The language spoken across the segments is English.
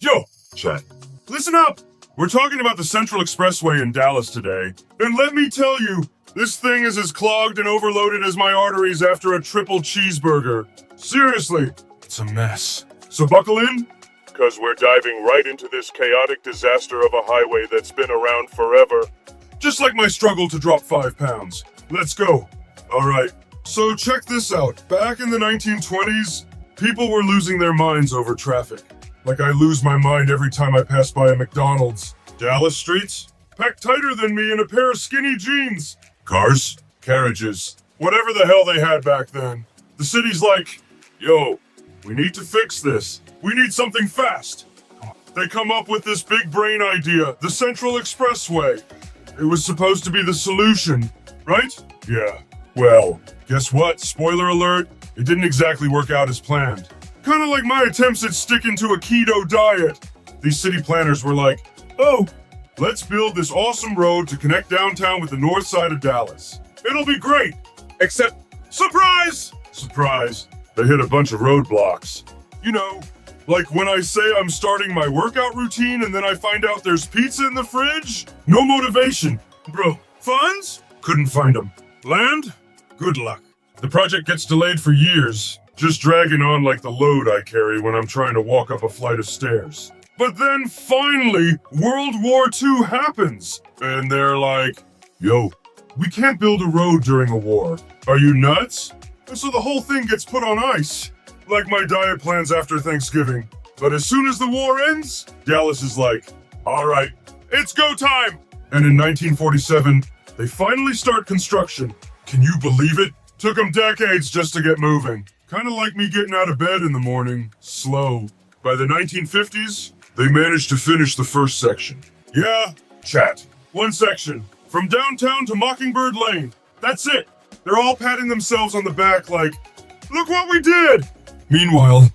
Yo, chat. Listen up! We're talking about the Central Expressway in Dallas today, and let me tell you, this thing is as clogged and overloaded as my arteries after a triple cheeseburger. Seriously, it's a mess. So buckle in, because we're diving right into this chaotic disaster of a highway that's been around forever. Just like my struggle to drop 5 pounds. Let's go. Alright, so check this out. Back in the 1920s, people were losing their minds over traffic. Like I lose my mind every time I pass by a McDonald's. Dallas streets, packed tighter than me in a pair of skinny jeans. Cars, carriages, whatever the hell they had back then. The city's like, yo, we need to fix this. We need something fast. They come up with this big brain idea, the Central Expressway. It was supposed to be the solution, right? Yeah. Well, guess what? Spoiler alert, it didn't exactly work out as planned. Kind of like my attempts at sticking to a keto diet. These city planners were like, oh, let's build this awesome road to connect downtown with the north side of Dallas. It'll be great. Except, surprise! Surprise. They hit a bunch of roadblocks. You know, like when I say I'm starting my workout routine and then I find out there's pizza in the fridge? No motivation. Bro, funds? Couldn't find them. Land? Good luck. The project gets delayed for years. Just dragging on like the load I carry when I'm trying to walk up a flight of stairs. But then finally, World War II happens. And they're like, yo, we can't build a road during a war. Are you nuts? And so the whole thing gets put on ice. Like my diet plans after Thanksgiving. But as soon as the war ends, Dallas is like, all right, it's go time. And in 1947, they finally start construction. Can you believe it? Took them decades just to get moving. Kind of like me getting out of bed in the morning, slow. By the 1950s, they managed to finish the first section. Yeah, chat. One section, from downtown to Mockingbird Lane. That's it. They're all patting themselves on the back like, look what we did! Meanwhile,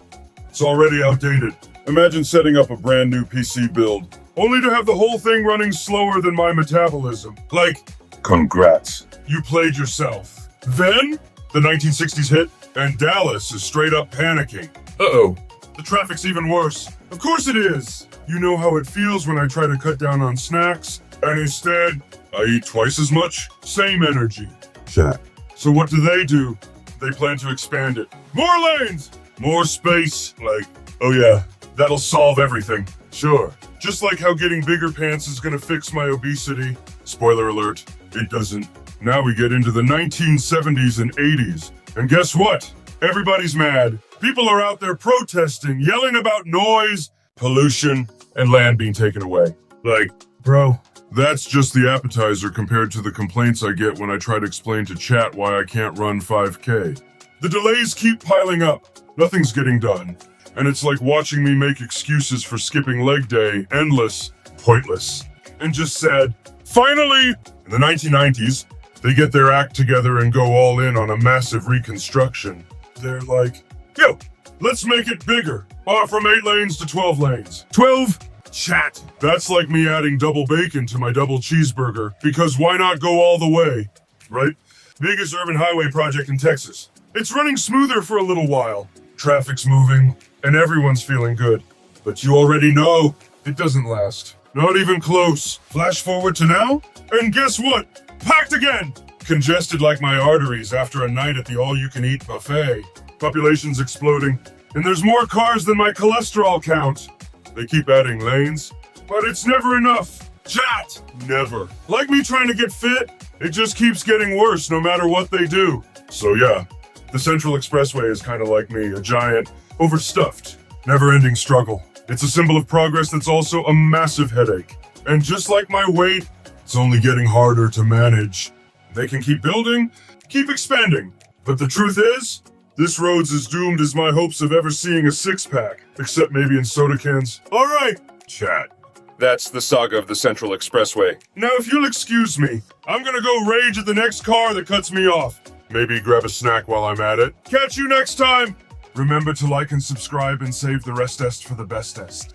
it's already outdated. Imagine setting up a brand new PC build, only to have the whole thing running slower than my metabolism. Like, congrats, you played yourself. Then, the 1960s hit, and Dallas is straight up panicking. Uh-oh. The traffic's even worse. Of course it is. You know how it feels when I try to cut down on snacks, and instead, I eat twice as much? Same energy. Chat. So what do? They plan to expand it. More lanes! More space. Like, oh yeah, that'll solve everything. Sure. Just like how getting bigger pants is gonna fix my obesity. Spoiler alert, it doesn't. Now we get into the 1970s and 80s. And guess what? Everybody's mad. People are out there protesting, yelling about noise, pollution, and land being taken away. Like, bro, that's just the appetizer compared to the complaints I get when I try to explain to chat why I can't run 5K. The delays keep piling up. Nothing's getting done. And it's like watching me make excuses for skipping leg day, endless, pointless. And just said, finally, in the 1990s, they get their act together and go all in on a massive reconstruction. They're like, yo, let's make it bigger. From 8 lanes to 12 lanes. 12? Chat. That's like me adding double bacon to my double cheeseburger, because why not go all the way, right? Biggest urban highway project in Texas. It's running smoother for a little while. Traffic's moving, and everyone's feeling good. But you already know, it doesn't last. Not even close. Flash forward to now, and guess what? Packed again! Congested like my arteries after a night at the all-you-can-eat buffet. Population's exploding, and there's more cars than my cholesterol count. They keep adding lanes, but it's never enough. Chat! Never. Like me trying to get fit, it just keeps getting worse no matter what they do. So yeah, the Central Expressway is kind of like me, a giant, overstuffed, never-ending struggle. It's a symbol of progress that's also a massive headache. And just like my weight, it's only getting harder to manage. They can keep building, keep expanding. But the truth is, this road's as doomed as my hopes of ever seeing a six-pack, except maybe in soda cans. All right, chat. That's the saga of the Central Expressway. Now, if you'll excuse me, I'm gonna go rage at the next car that cuts me off. Maybe grab a snack while I'm at it. Catch you next time! Remember to like and subscribe and save the restest for the bestest.